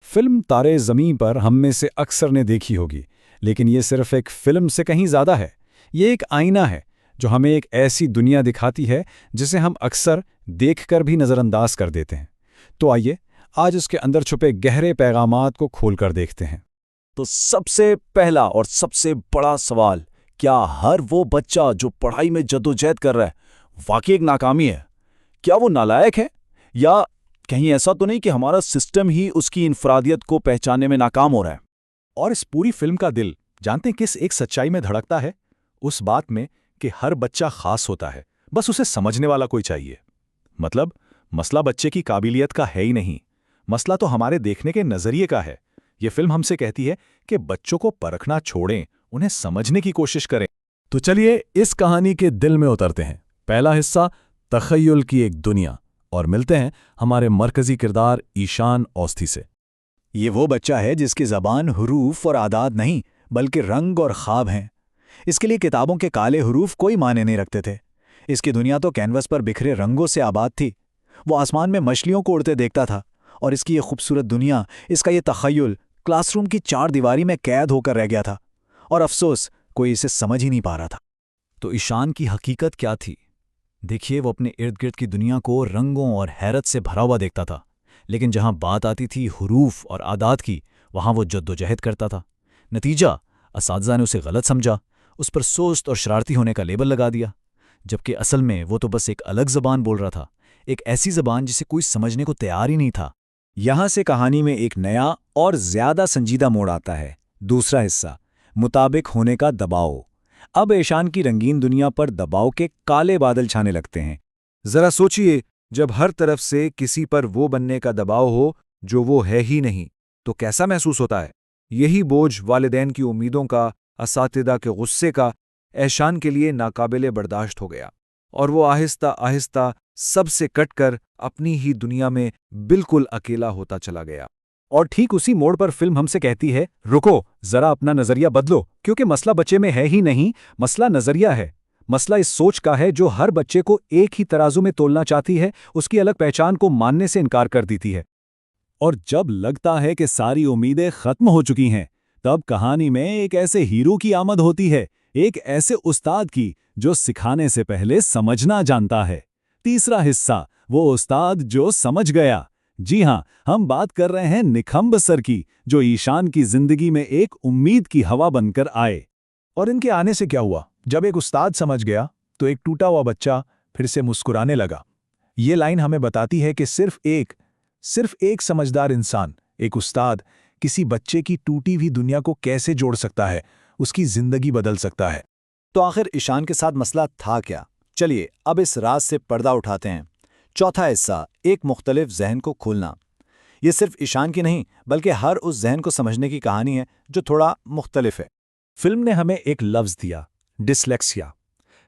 Film तारे ज़मीं पर हम में से अक्सर ने देखी होगी, लेकिन ये सिर्फ एक फिल्म से कहीं ज़्यादा है। ये एक आईना है जो हमें एक ऐसी दुनिया दिखाती है जिसे हम अक्सर देखकर भी नज़रअंदाज कर देते हैं। तो आइए आज उसके अंदर छुपे गहरे पैगामात को खोलकर देखते हैं। तो सबसे पहला और सबसे बड़ा सवाल, क्या हर वो बच्चा जो पढ़ाई में जद्दोजहद कर रहा है वाकई एक नाकामी है? क्या वो नालायक है, या कहीं ऐसा तो नहीं कि हमारा सिस्टम ही उसकी इनफरादियत को पहचानने में नाकाम हो रहा है? और इस पूरी फिल्म का दिल जानते हैं किस एक सच्चाई में धड़कता है? उस बात में कि हर बच्चा खास होता है, बस उसे समझने वाला कोई चाहिए। मतलब मसला बच्चे की काबिलियत का है ही नहीं, मसला तो हमारे देखने के नजरिए का है। ये फिल्म हमसे कहती है कि बच्चों को परखना छोड़ें, उन्हें समझने की कोशिश करें। तो चलिए इस कहानी के दिल में उतरते हैं। पहला हिस्सा, तखय्युल की एक दुनिया, और मिलते हैं हमारे मरकजी किरदार ईशान औस्थी से। ये वो बच्चा है जिसकी ज़बान हुरूफ और आदात नहीं बल्कि रंग और ख्वाब हैं। इसके लिए किताबों के काले हुरूफ कोई मायने नहीं रखते थे। इसकी दुनिया तो कैनवस पर बिखरे रंगों से आबाद थी। वो आसमान में मछलियों को उड़ते देखता था, और इसकी ये खूबसूरत दुनिया, इसका ये तखय्युल क्लासरूम की चार दीवारी में कैद होकर रह गया था। और अफसोस, कोई इसे समझ ही नहीं पा रहा था। तो ईशान की हकीकत क्या थी? देखिए, वो अपने इर्द गिर्द की दुनिया को रंगों और हैरत से भरा हुआ देखता था, लेकिन जहां बात आती थी हुरूफ और आदात की, वहां वो जद्दोजहद करता था। नतीजा, असातिज़ा ने उसे गलत समझा, उस पर सुस्त और शरारती होने का लेबल लगा दिया, जबकि असल में वो तो बस एक अलग ज़बान बोल रहा था, एक ऐसी ज़बान जिसे कोई समझने को तैयार ही नहीं था। यहां से कहानी में एक नया और ज्यादा संजीदा मोड़ आता है। दूसरा हिस्सा, मुताबिक होने का दबाव। अब ईशान की रंगीन दुनिया पर दबाव के काले बादल छाने लगते हैं। जरा सोचिए, जब हर तरफ से किसी पर वो बनने का दबाव हो जो वो है ही नहीं, तो कैसा महसूस होता है? यही बोझ वालिदैन की उम्मीदों का, असातिदा के गुस्से का ईशान के लिए नाकाबिले बर्दाश्त हो गया, और वो आहिस्ता आहिस्ता सबसे कटकर अपनी ही दुनिया में बिल्कुल अकेला होता चला गया। और ठीक उसी मोड़ पर फिल्म हमसे कहती है, रुको, जरा अपना नजरिया बदलो, क्योंकि मसला बच्चे में है ही नहीं, मसला नजरिया है। मसला इस सोच का है जो हर बच्चे को एक ही तराजू में तोलना चाहती है, उसकी अलग पहचान को मानने से इनकार कर देती है। और जब लगता है कि सारी उम्मीदें खत्म हो चुकी हैं, तब कहानी में एक ऐसे हीरो की आमद होती है, एक ऐसे उस्ताद की जो सिखाने से पहले समझना जानता है। तीसरा हिस्सा, वो उस्ताद जो समझ गया। जी हां, हम बात कर रहे हैं निखंब सर की, जो ईशान की जिंदगी में एक उम्मीद की हवा बनकर आए। और इनके आने से क्या हुआ? जब एक उस्ताद समझ गया, तो एक टूटा हुआ बच्चा फिर से मुस्कुराने लगा। ये लाइन हमें बताती है कि सिर्फ एक समझदार इंसान, एक उस्ताद, किसी बच्चे की टूटी हुई दुनिया को कैसे जोड़ सकता है, उसकी जिंदगी बदल सकता है। तो आखिर ईशान के साथ मसला था क्या? चलिए अब इस राज से पर्दा उठाते हैं। चौथा हिस्सा, एक मुख्तलिफ जहन को खोलना। ये सिर्फ ईशान की नहीं, बल्कि हर उस जहन को समझने की कहानी है जो थोड़ा मुख्तलिफ है। फिल्म ने हमें एक लफ्ज दिया, डिस्लेक्सिया,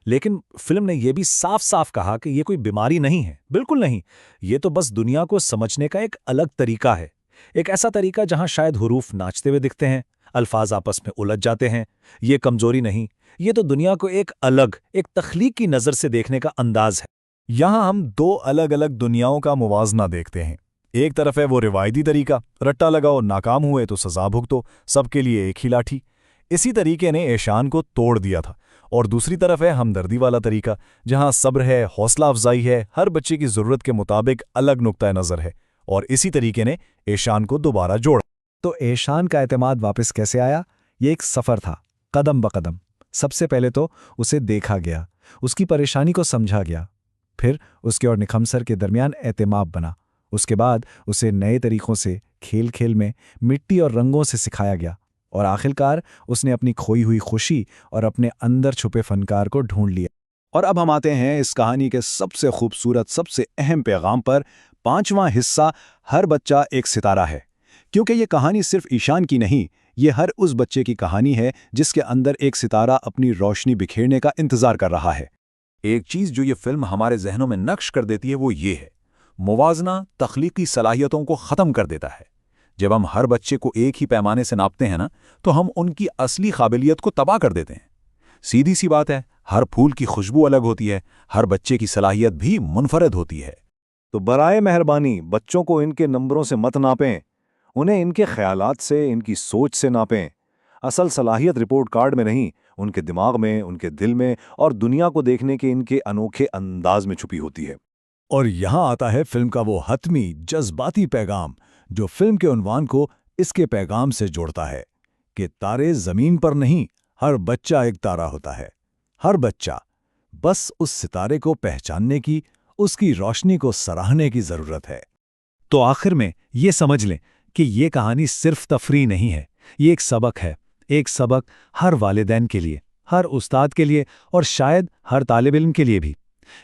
लेकिन फिल्म ने यह भी साफ साफ कहा कि यह कोई बीमारी नहीं है, बिल्कुल नहीं। ये तो बस दुनिया को समझने का एक अलग तरीका है, एक ऐसा तरीका जहां शायद हुरूफ नाचते हुए दिखते हैं, अल्फाज आपस में उलझ जाते हैं। ये कमजोरी नहीं, ये तो दुनिया को एक अलग, एक तख्लीक की नजर से देखने का अंदाज है। यहां हम दो अलग अलग दुनियाओं का मुवाजना देखते हैं। एक तरफ है वो रिवायती तरीका, रट्टा लगाओ, नाकाम हुए तो सजा भुगतो, सबके लिए एक ही लाठी। इसी तरीके ने ईशान को तोड़ दिया था। और दूसरी तरफ है हमदर्दी वाला तरीका, जहां सब्र है, हौसला अफजाई है, हर बच्चे की जरूरत के मुताबिक अलग नुक्ता नजर है। और इसी तरीके ने ईशान को दोबारा जोड़ा। तो ईशान का एतमाद वापस कैसे आया? ये एक सफर था, कदम ब कदम। सबसे पहले तो उसे देखा गया, उसकी परेशानी को समझा गया, फिर उसके और निखंब सर के दरमियान एतमाद बना। उसके बाद उसे नए तरीकों से, खेल खेल में, मिट्टी और रंगों से सिखाया गया, और आखिरकार उसने अपनी खोई हुई खुशी और अपने अंदर छुपे फनकार को ढूंढ लिया। और अब हम आते हैं इस कहानी के सबसे खूबसूरत, सबसे अहम पैगाम पर। पांचवां हिस्सा, हर बच्चा एक सितारा है। क्योंकि ये कहानी सिर्फ ईशान की नहीं, ये हर उस बच्चे की कहानी है जिसके अंदर एक सितारा अपनी रोशनी बिखेरने का इंतजार कर रहा है। एक चीज जो ये फिल्म हमारे जहनों में नक्श कर देती है वो ये है, मुवाजना तख्लीकी सलाहियतों को ख़त्म कर देता है। जब हम हर बच्चे को एक ही पैमाने से नापते हैं ना, तो हम उनकी असली काबिलियत को तबाह कर देते हैं। सीधी सी बात है, हर फूल की खुशबू अलग होती है, हर बच्चे की सलाहियत भी मुनफरद होती है। तो बराए मेहरबानी बच्चों को इनके नंबरों से मत नापें, उन्हें इनके ख्यालात से, इनकी सोच से नापें। असल सलाहियत रिपोर्ट कार्ड में नहीं, उनके दिमाग में, उनके दिल में और दुनिया को देखने के इनके अनोखे अंदाज में छुपी होती है। और यहाँ आता है फिल्म का वो हतमी जज्बाती पैगाम जो फिल्म के उन्वान को इसके पैगाम से जोड़ता है कि तारे जमीन पर नहीं, हर बच्चा एक तारा होता है। हर बच्चा, बस उस सितारे को पहचानने की, उसकी रोशनी को सराहने की जरूरत है। तो आखिर में ये समझ लें कि ये कहानी सिर्फ तफरीह नहीं है, ये एक सबक है। एक सबक हर वालिदैन के लिए, हर उस्ताद के लिए और शायद हर तालिब इल्म के लिए भी।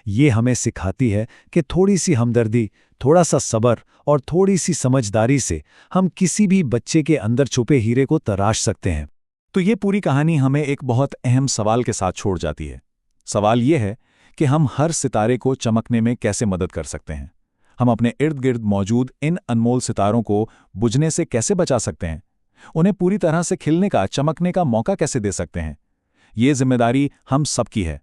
ये हमें सिखाती है कि थोड़ी सी हमदर्दी, थोड़ा सा सब्र और थोड़ी सी समझदारी से हम किसी भी बच्चे के अंदर छुपे हीरे को तराश सकते हैं। तो ये पूरी कहानी हमें एक बहुत अहम सवाल के साथ छोड़ जाती है। सवाल ये है कि हम हर सितारे को चमकने में कैसे मदद कर सकते हैं। हम अपने इर्द गिर्द मौजूद इन अनमोल सितारों को बुझने से कैसे बचा सकते हैं। उन्हें पूरी तरह से खिलने का, चमकने का मौका कैसे दे सकते हैं। ये जिम्मेदारी हम सबकी है।